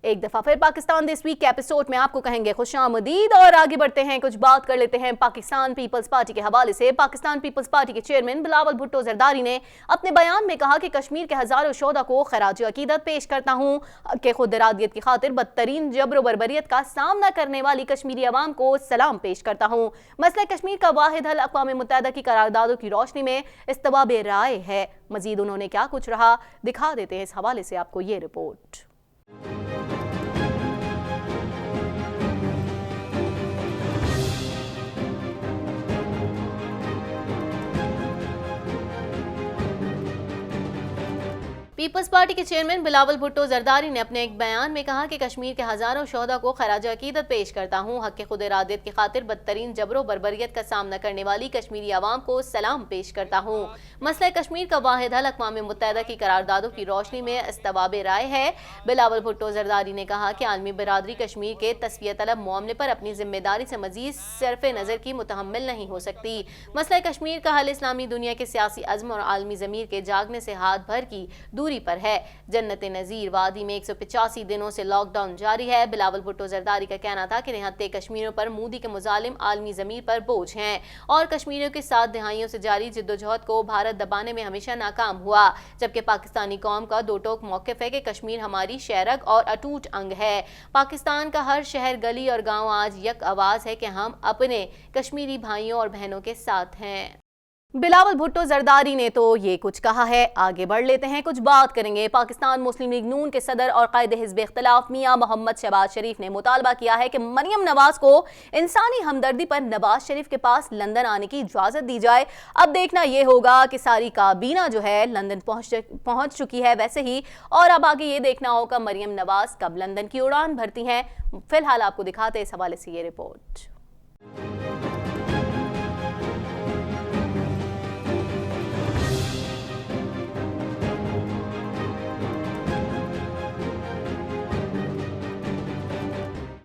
ایک دفعہ پھر پاکستان دس ویک کے ایپیسوڈ میں آپ کو کہیں گے خوش آمدید، اور آگے بڑھتے ہیں، کچھ بات کر لیتے ہیں پاکستان پیپلز پارٹی کے حوالے سے۔ پاکستان پیپلز پارٹی کے چیئرمین بلاول بھٹو زرداری نے اپنے بیان میں کہا کہ کشمیر کے ہزاروں شہداء کو خراج عقیدت پیش کرتا ہوں کہ خود ارادیت کی خاطر بدترین جبر و بربریت کا سامنا کرنے والی کشمیری عوام کو سلام پیش کرتا ہوں۔ مسئلہ کشمیر کا واحد حل اقوام متحدہ کی قراردادوں کی روشنی میں استباب رائے ہے۔ مزید انہوں نے کیا کچھ رہا، دکھا دیتے ہیں اس حوالے سے آپ کو یہ رپورٹ۔ پیپلز پارٹی کے چیئرمین بلاول بھٹو زرداری نے اپنے ایک بیان میں کہا کہ کشمیر کے ہزاروں شہداء کو خراج عقیدت پیش کرتا ہوں، حق خود ارادیت کی خاطر بدترین جبر و بربریت کا سامنا کرنے والی کشمیری عوام کو سلام پیش کرتا ہوں۔ مسئلہ کشمیر کا واحد حل اقوام متحدہ کی قراردادوں کی روشنی میں استباب رائے ہے۔ بلاول بھٹو زرداری نے کہا کہ عالمی برادری کشمیر کے تسویہ طلب معاملے پر اپنی ذمہ داری سے مزید صرف نظر کی متحمل نہیں ہو سکتی۔ مسئلہ کشمیر کا حل اسلامی دنیا کے سیاسی عزم اور عالمی ضمیر کے جاگنے سے ہاتھ بھر کی دوری پر ہے۔ جنت نظیر وادی میں 185 دنوں سے لاک ڈاؤن جاری ہے۔ بلاول بھٹو زرداری کا کہنا تھا کہ نہتے کشمیریوں پر مودی کے مظالم عالمی ضمیر پر بوجھ ہیں اور کشمیریوں کے 7 دہائیوں سے جاری جدوجہد کو بھارت دبانے میں ہمیشہ ناکام ہوا، جبکہ پاکستانی قوم کا دو ٹوک موقف ہے کہ کشمیر ہماری شہرگ اور اٹوٹ انگ ہے۔ پاکستان کا ہر شہر، گلی اور گاؤں آج یک آواز ہے کہ ہم اپنے کشمیری بھائیوں اور بہنوں کے ساتھ ہیں۔ بلاول بھٹو زرداری نے تو یہ کچھ کہا ہے، آگے بڑھ لیتے ہیں، کچھ بات کریں گے۔ پاکستان مسلم لیگ نون کے صدر اور قائد حزب اختلاف میاں محمد شہباز شریف نے مطالبہ کیا ہے کہ مریم نواز کو انسانی ہمدردی پر نواز شریف کے پاس لندن آنے کی اجازت دی جائے۔ اب دیکھنا یہ ہوگا کہ ساری کابینہ جو ہے لندن پہنچ چکی ہے ویسے ہی، اور اب آگے یہ دیکھنا ہوگا مریم نواز کب لندن کی اڑان بھرتی ہیں۔ فی الحال آپ کو دکھاتے ہیں اس حوالے سے یہ رپورٹ۔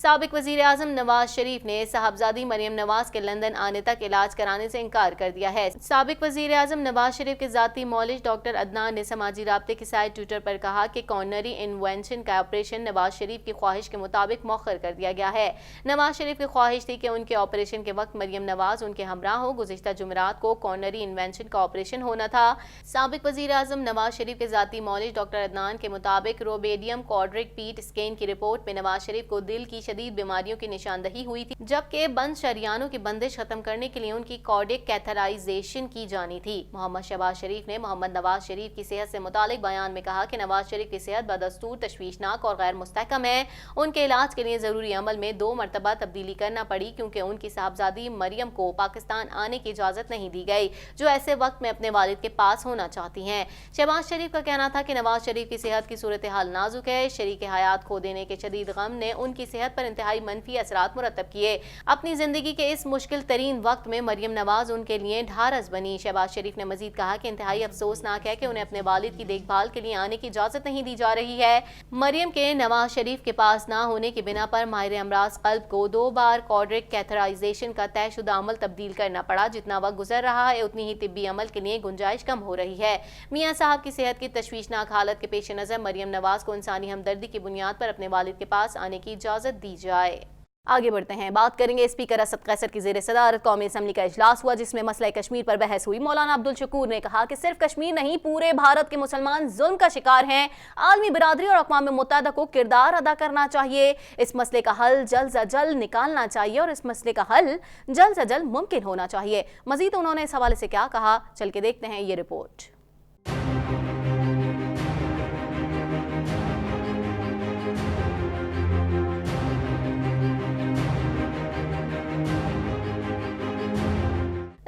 سابق وزیر اعظم نواز شریف نے صاحبزادی مریم نواز کے لندن آنے تک علاج کرانے سے انکار کر دیا ہے۔ سابق وزیر اعظم نواز شریف کے ذاتی مولج ڈاکٹر عدنان نے سماجی رابطے کی سائٹ ٹویٹر پر کہا کہ کارنری انوینشن کا آپریشن نواز شریف کی خواہش کے مطابق مؤخر کر دیا گیا ہے۔ نواز شریف کی خواہش تھی کہ ان کے آپریشن کے وقت مریم نواز ان کے ہمراہ ہو۔ گزشتہ جمعرات کو کارنری انوینشن کا آپریشن ہونا تھا۔ سابق وزیر اعظم نواز شریف کے ذاتی مولج ڈاکٹر عدنان کے مطابق روبیڈیم کوارڈرک پیٹ اسکین کی رپورٹ میں نواز شریف کو دل کی شدید بیماریوں کی نشاندہی ہوئی تھی، جبکہ بند شریانوں کی بندش ختم کرنے کے لیے ان کی کارڈک کیتھرائزیشن کی جانی تھی۔ محمد شہباز شریف نے محمد نواز شریف کی صحت سے متعلق بیان میں کہا کہ نواز شریف کی صحت بدستور تشویشناک اور غیر مستحکم ہے۔ ان کے علاج کے لیے ضروری عمل میں 2 مرتبہ تبدیلی کرنا پڑی کیونکہ ان کی صاحبزادی مریم کو پاکستان آنے کی اجازت نہیں دی گئی، جو ایسے وقت میں اپنے والد کے پاس ہونا چاہتی ہیں۔ شہباز شریف کا کہنا تھا کہ نواز شریف کی صحت کی صورتحال نازک ہے۔ شریک حیات کھو دینے کے شدید غم نے ان کی صحت پر انتہائی منفی اثرات مرتب کیے۔ اپنی زندگی کے اس مشکل ترین وقت میں مریم نواز ان کے لیے ڈھارس بنی۔ شہباز شریف نے مزید کہا کہ انتہائی افسوسناک ہے کہ انہیں اپنے والد کی دیکھ بھال کے لیے آنے کی اجازت نہیں دی جا رہی ہے۔ مریم کے نواز شریف کے پاس نہ ہونے کی بنا پر ماہر امراض قلب کو 2 بار کارڈک کیتھرائزیشن کا طے شدہ عمل تبدیل کرنا پڑا۔ جتنا وقت گزر رہا ہے اتنی ہی طبی عمل کے لیے گنجائش کم ہو رہی ہے۔ میاں صاحب کی صحت کی تشویشناک حالت کے پیش نظر مریم نواز کو انسانی ہمدردی کی بنیاد پر اپنے والد کے پاس آنے کی اجازت دی جائے۔ آگے بڑھتے ہیں، بات کریں گے اسپیکر اسد قیصر کی زیر صدارت قومی اسمبلی کا اجلاس ہوا جس میں مسئلہ کشمیر پر بحث ہوئی۔ مولانا عبدالشکور نے کہا کہ صرف کشمیر نہیں پورے بھارت کے مسلمان ظلم کا شکار ہیں، عالمی برادری اور اقوام متحدہ کو کردار ادا کرنا چاہیے، اس مسئلے کا حل جلد از جلد نکالنا چاہیے اور اس مسئلے کا حل جلد از جلد ممکن ہونا چاہیے۔ مزید انہوں نے اس حوالے سے کیا کہا، چل کے دیکھتے ہیں یہ رپورٹ۔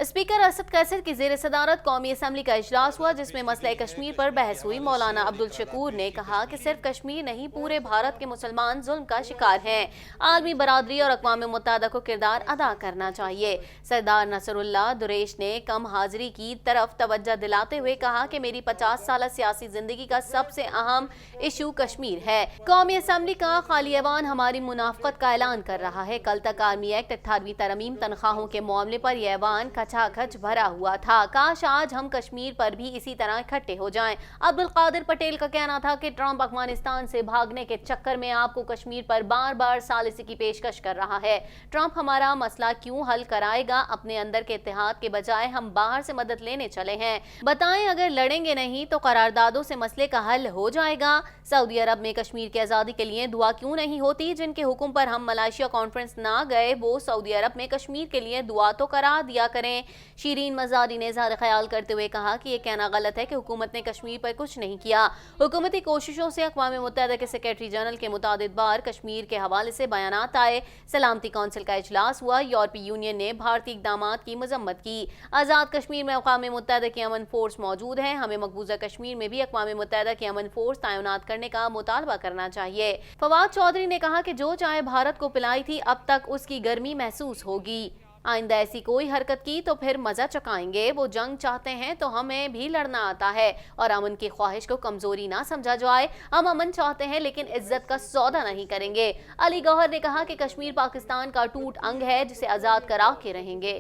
اسپیکر اسد قیصر کی زیر صدارت قومی اسمبلی کا اجلاس ہوا جس میں مسئلہ کشمیر پر بحث ہوئی۔ مولانا عبدالشکور نے کہا کہ صرف کشمیر نہیں پورے بھارت کے مسلمان ظلم کا شکار ہیں، عالمی برادری اور اقوام متحدہ کو کردار ادا کرنا چاہیے۔ سردار نصر اللہ دریش نے کم حاضری کی طرف توجہ دلاتے ہوئے کہا کہ میری 50 سالہ سیاسی زندگی کا سب سے اہم ایشو کشمیر ہے۔ قومی اسمبلی کا خالی ایوان ہماری منافقت کا اعلان کر رہا ہے۔ کل تک آرمی ایکٹ 18ویں ترمیم تنخواہوں کے معاملے پر یہ ایوان کچا खचाखच भरा हुआ था। काश आज हम कश्मीर पर भी इसी तरह इकट्ठे हो जाएं। अब्दुल कादिर पटेल का कहना था कि ट्रंप अफगानिस्तान से भागने के चक्कर में आपको कश्मीर पर बार बार सालिसी की पेशकश कर रहा है। ट्रंप हमारा मसला क्यों हल कराएगा? अपने अंदर के इत्तेहाद के बजाय हम बाहर से मदद लेने चले हैं। बताएं, अगर लड़ेंगे नहीं तो करारदादों से मसले का हल हो जाएगा। सऊदी अरब में कश्मीर की आज़ादी के लिए दुआ क्यों नहीं होती? जिनके हुक्म पर हम मलेशिया कॉन्फ्रेंस ना गए वो सऊदी अरब में कश्मीर के लिए दुआ तो करा दिया करें। शीरीन मज़ारी ने इज़हार ख्याल करते हुए कहा कि यह कहना गलत है कि हुकूमत ने कश्मीर पर कुछ नहीं किया। हुकूमती कोशिशों से अक़वाम मुत्तहिदा के सेक्रेटरी जनरल के मुतादिद बार कश्मीर के हवाले से बयानात आए। सलामती कौंसिल का इजलास हुआ। यूरोपीय यूनियन ने भारतीय इक़दामात की मजम्मत की। आज़ाद कश्मीर में अक़वाम मुत्तहिदा की अमन फोर्स मौजूद है। हमें मकबूजा कश्मीर में भी अक़वाम मुत्तहिदा की अमन फोर्स तैनात करने का मुतालबा करना चाहिए। फवाद चौधरी ने कहा कि जो चाय भारत को पिलाई थी अब तक उसकी गर्मी महसूस होगी। आइंदा ऐसी कोई हरकत की तो फिर मजा चकाएंगे। वो जंग चाहते हैं तो हमें भी लड़ना आता है और अमन की ख्वाहिश को कमजोरी ना समझा जाए। हम अमन चाहते हैं लेकिन इज्जत का सौदा नहीं करेंगे। अली गौहर ने कहा कि कश्मीर पाकिस्तान का टूट अंग है जिसे आजाद करा के रहेंगे।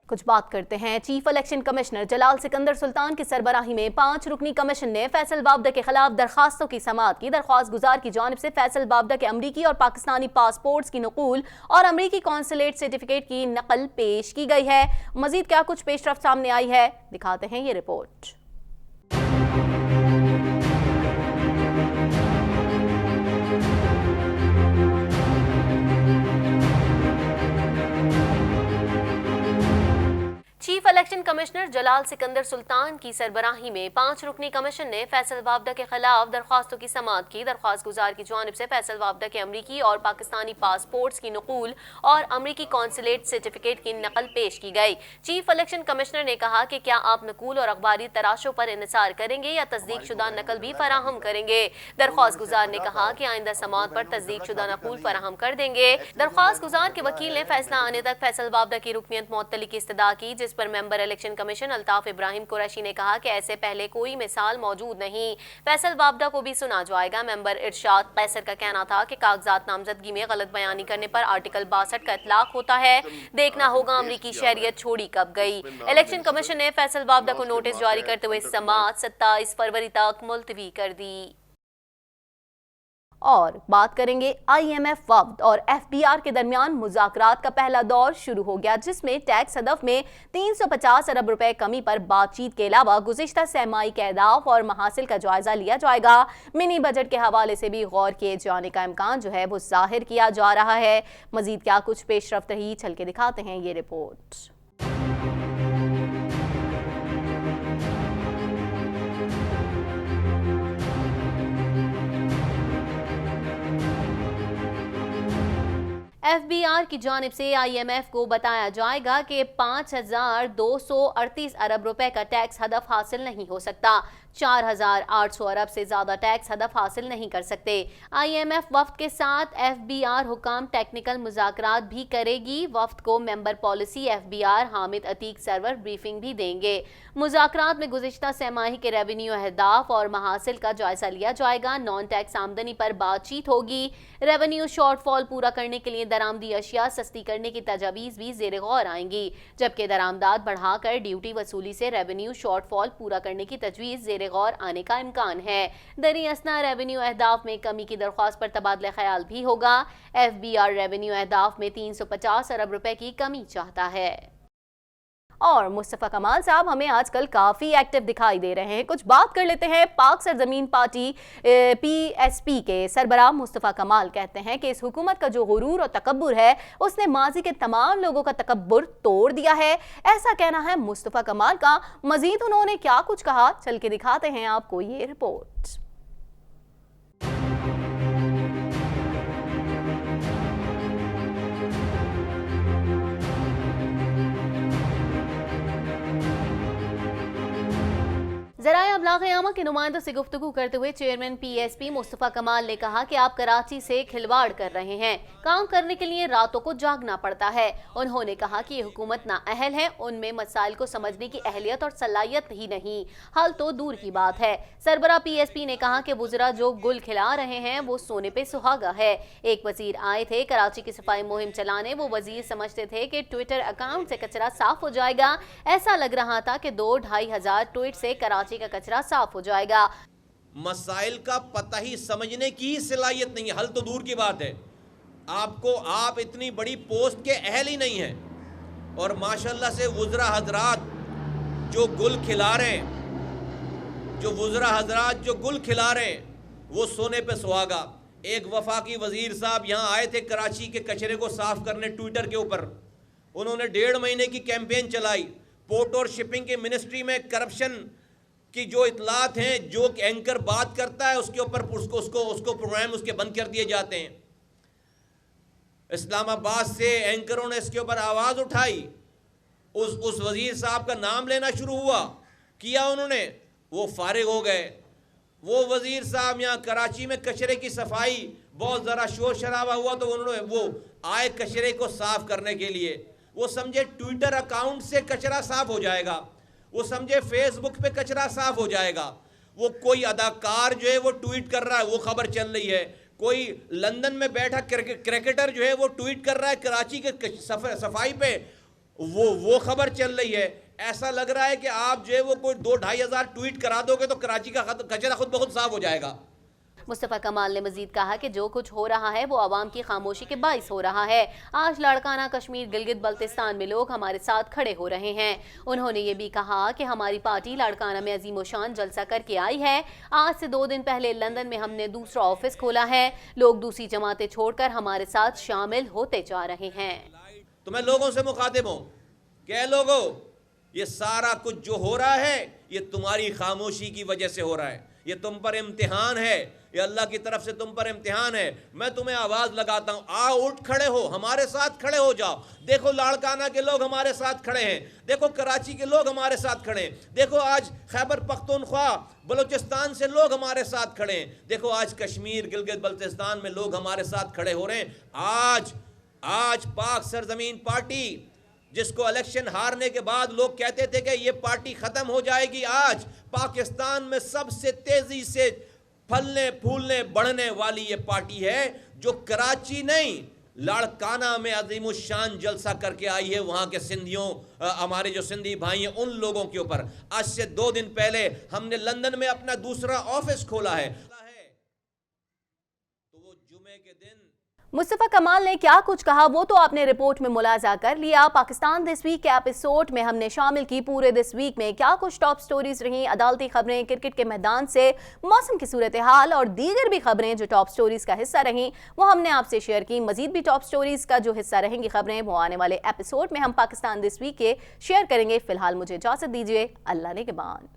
कुछ बात करते हैं चीफ इलेक्शन कमिश्नर जलाल सिकंदर सुल्तान की सरबराही में 5 रुकनी कमीशन ने फैसल बाबदा के खिलाफ दरखास्तों की समाअत की। दरख्वास्त गुजार की जानिब से फैसल बाबदा के अमरीकी और पाकिस्तानी पासपोर्ट्स की नकूल और अमरीकी कॉन्सुलेट सर्टिफिकेट की नकल पेश की गई है। मजीद क्या कुछ पेशरफ्त सामने आई है, दिखाते हैं ये रिपोर्ट। चीफ इलेक्शन कमिश्नर जलाल सिकंदर सुल्तान की सरबराही में 5 रुकनी कमीशन ने फैसल बाबदा के खिलाफ दरख्वास्तों की समाअत की। दरख्वास्त गुजार की जानिब से फैसल बाबदा के अमरीकी और पाकिस्तानी पासपोर्ट्स की नकूल और अमरीकी कॉन्सुलेट सर्टिफिकेट की नकल पेश की गई। चीफ इलेक्शन कमिश्नर ने कहा कि क्या आप नकूल और अखबारी तराशों पर इन्हिसार करेंगे या तस्दीक शुदा नकल भी फराहम करेंगे? दरख्वास्त गुजार ने कहा कि आइंदा समाअत पर तस्दीक शुदा नकूल फराहम कर देंगे। दरख्वास्त गुजार के वकील ने फैसला आने तक फैसल बाबदा की रुकनियत मुअत्तली की इस्तदा की, जिस पर member election commission Altaf Ibrahim Qureshi ने कहा कि ऐसे पहले कोई मिसाल मौजूद नहीं। फैसल बाबदा को भी सुना जाएगा। मेंबर इरशाद कैसर का कहना था कि कागजात नामजदगी में गलत बयानी करने पर आर्टिकल 62 का इतलाक होता है। देखना होगा अमरीकी शहरियत छोड़ी कब गई। इलेक्शन कमीशन ने फैसल बाबदा को नोटिस जारी करते हुए समाअत 27 फरवरी तक मुलतवी कर दी। और बात करेंगे IMF वफ्द और FBR के दरमियान मुज़ाकरात का पहला दौर शुरू हो गया, जिसमें टैक्स हदफ में 350 अरब रुपए कमी पर बातचीत के अलावा गुज़िश्ता सहमाई के अहदाफ और महासिल का जायजा लिया जाएगा। मिनी बजट के हवाले से भी गौर किए जाने का इम्कान जो है वो जाहिर किया जा रहा है। मजीद क्या कुछ पेशरफ्त रही, चल के दिखाते हैं ये रिपोर्ट। FBR की जानिब से IMF को बताया जाएगा कि 5,238 अरब रुपए का टैक्स हदफ हासिल नहीं हो सकता। 4,800 अरब से ज्यादा टैक्स हदफ हासिल नहीं कर सकते। IMF वफ्द के साथ FBR हुकाम टेक्निकल मुज़ाकरात भी करेगी। वफ्द को member policy FBR Hamid Ateeq Sarwar briefing भी देंगे। मुज़ाकरात में गुज़िश्ता सहमाही के रेवेन्यू अहदाफ और महासिल का जायजा लिया जाएगा। नॉन टैक्स आमदनी पर बातचीत होगी। रेवेन्यू शॉर्टफॉल पूरा करने के लिए दरामदी अशिया सस्ती करने की तजावीज़ भी ज़ेर गौर आएंगी, जबकि दरामदाद बढ़ाकर ड्यूटी वसूली से रेवेन्यू शॉर्टफॉल पूरा करने की तजवीज़ ज़ेर गौर आने का इम्कान है। दरी असना रेवेन्यू अहदाफ में कमी की दरख्वास्त पर तबादला ख्याल भी होगा। FBR रेवेन्यू अहदाफ में 350 अरब रुपए की कमी चाहता है। और मुस्तफ़ा कमाल साहब हमें आजकल काफ़ी एक्टिव दिखाई दे रहे हैं। कुछ बात कर लेते हैं पाक सरजमीन पार्टी PSP के सरबराह मुस्तफ़ा कमाल कहते हैं कि इस हुकूमत का जो गुरूर और तकब्बुर है उसने माजी के तमाम लोगों का तकब्बुर तोड़ दिया है। ऐसा कहना है मुस्तफ़ा कमाल का। मजीद उन्होंने क्या कुछ कहा, चल के दिखाते हैं आपको ये रिपोर्ट। ज़राया अबलाग यामा के नुमाइंदों से गुफ्तगू करते हुए चेयरमैन PSP मुस्तफा कमाल ने कहा कि आप कराची से खिलवाड़ कर रहे हैं, काम करने के लिए रातों को जागना पड़ता है। उन्होंने कहा कि ये हुकूमत नाअहल है, उनमें मसाइल को समझने की अहलियत और सलाहियत ही नहीं, हल तो दूर की बात है। सरबरा PSP ने कहा कि वुज़रा जो गुल खिला रहे हैं वो सोने पे सुहागा है। एक वजीर आए थे कराची की सफाई मुहिम चलाने, वो वजीर समझते थे कि ट्विटर अकाउंट से कचरा साफ हो जाएगा। ऐसा लग रहा था कि 2-2.5 हज़ार ट्वीट से कराची का कचरा साफ हो जाएगा। मसाइल का पता ही समझने की ही सलाहियत नहीं है, हल तो दूर की बात है। आप इतनी बड़ी पोस्ट के अहल ही नहीं हैं। और माशाल्लाह से वुज़रा हजरात जो गुल खिला रहे हैं, वो सोने पे सुहागा। एक वफाकी वजीर साहब यहाँ आए थे कराची के कचरे को साफ करने ट्विटर के ऊपर। उन्होंने 1.5 महीने की कैंपेन चलाई। पोर्ट और शिपिंग की मिनिस्ट्री में करप्शन की जो इतलात हैं, जो एंकर बात करता है उसके ऊपर उसको प्रोग्राम उसके बंद कर दिए जाते हैं। इस्लामाबाद से एंकरों ने इसके ऊपर आवाज़ उठाई, उस वजीर साहब का नाम लेना शुरू हुआ किया उन्होंने, वो फारिग हो गए। वो वजीर साहब यहाँ कराची में कचरे की सफाई, बहुत ज़रा शोर शराबा हुआ तो उन्होंने वो आए कचरे को साफ करने के लिए। वो समझे ट्विटर अकाउंट से कचरा साफ हो जाएगा, वो समझे फेसबुक पे कचरा साफ हो जाएगा। वो कोई अदाकार जो है वो ट्वीट कर रहा है, वो खबर चल रही है। कोई लंदन में बैठा क्रिकेटर जो है वो ट्वीट कर रहा है कराची के सफाई पे, वो खबर चल रही है। ऐसा लग रहा है कि आप जो है वो कोई 2-2.5 हज़ार ट्वीट करा दोगे तो कराची का कचरा खुद ब खुद साफ हो जाएगा। मुस्तफा कमाल ने मजीद कहा कि जो कुछ हो रहा है वो आवाम की खामोशी के बाइस हो रहा है। आज लाड़काना कश्मीर गिलगित बल्तिस्तान में लोग हमारे साथ खड़े हो रहे हैं। उन्होंने ये भी कहा कि हमारी पार्टी लाड़काना में अजीम शान जलसा करके आई है। आज से 2 दिन पहले लंदन में हमने दूसरा ऑफिस खोला है। लोग दूसरी जमातें छोड़कर हमारे साथ शामिल होते जा रहे हैं। तो मैं लोगों से मुखातिब हूँ, क्या लोगों, ये सारा कुछ जो हो रहा है ये तुम्हारी खामोशी की वजह से हो रहा है। ये तुम पर इम्तिहान है, ये अल्लाह की तरफ से तुम पर इम्तिहान है। मैं तुम्हें आवाज़ लगाता हूँ, आओ उठ खड़े हो, हमारे साथ खड़े हो जाओ। देखो लाड़काना के लोग हमारे साथ खड़े हैं, देखो कराची के लोग हमारे साथ खड़े हैं, देखो आज खैबर पख्तूनख्वा बलूचिस्तान से लोग हमारे साथ खड़े हैं, देखो आज कश्मीर गिलगित बल्तिस्तान में लोग हमारे साथ खड़े हो रहे हैं। आज पाक सरजमीन पार्टी, जिसको इलेक्शन हारने के बाद लोग कहते थे कि ये पार्टी ख़त्म हो जाएगी, आज पाकिस्तान में सबसे तेज़ी से फलने फूलने बढ़ने वाली ये पार्टी है, जो कराची नहीं लाड़काना में अज़ीमुश्शान जलसा करके आई है। वहाँ के सिंधियों, हमारे जो सिंधी भाई हैं, उन लोगों के ऊपर। आज से 2 दिन पहले हमने लंदन में अपना दूसरा ऑफिस खोला है। तो वो जुमे के दिन मुस्तफा कमाल ने क्या कुछ कहा वो तो आपने रिपोर्ट में मुलाजा कर लिया। पाकिस्तान दिस वीक के एपिसोड में हमने शामिल की पूरे दिस वीक में क्या कुछ टॉप स्टोरीज रहीं, अदालती खबरें, क्रिकेट के मैदान से मौसम की सूरत हाल और दीगर भी खबरें जो टॉप स्टोरीज का हिस्सा रहीं वो हमने आपसे शेयर की। मजीद भी टॉप स्टोरीज का जो हिस्सा रहेंगी खबरें वो आने वाले एपिसोड में हम पाकिस्तान दिस वीक के शेयर करेंगे। फिलहाल मुझे इजाजत दीजिए, अल्लाह ने के बाद।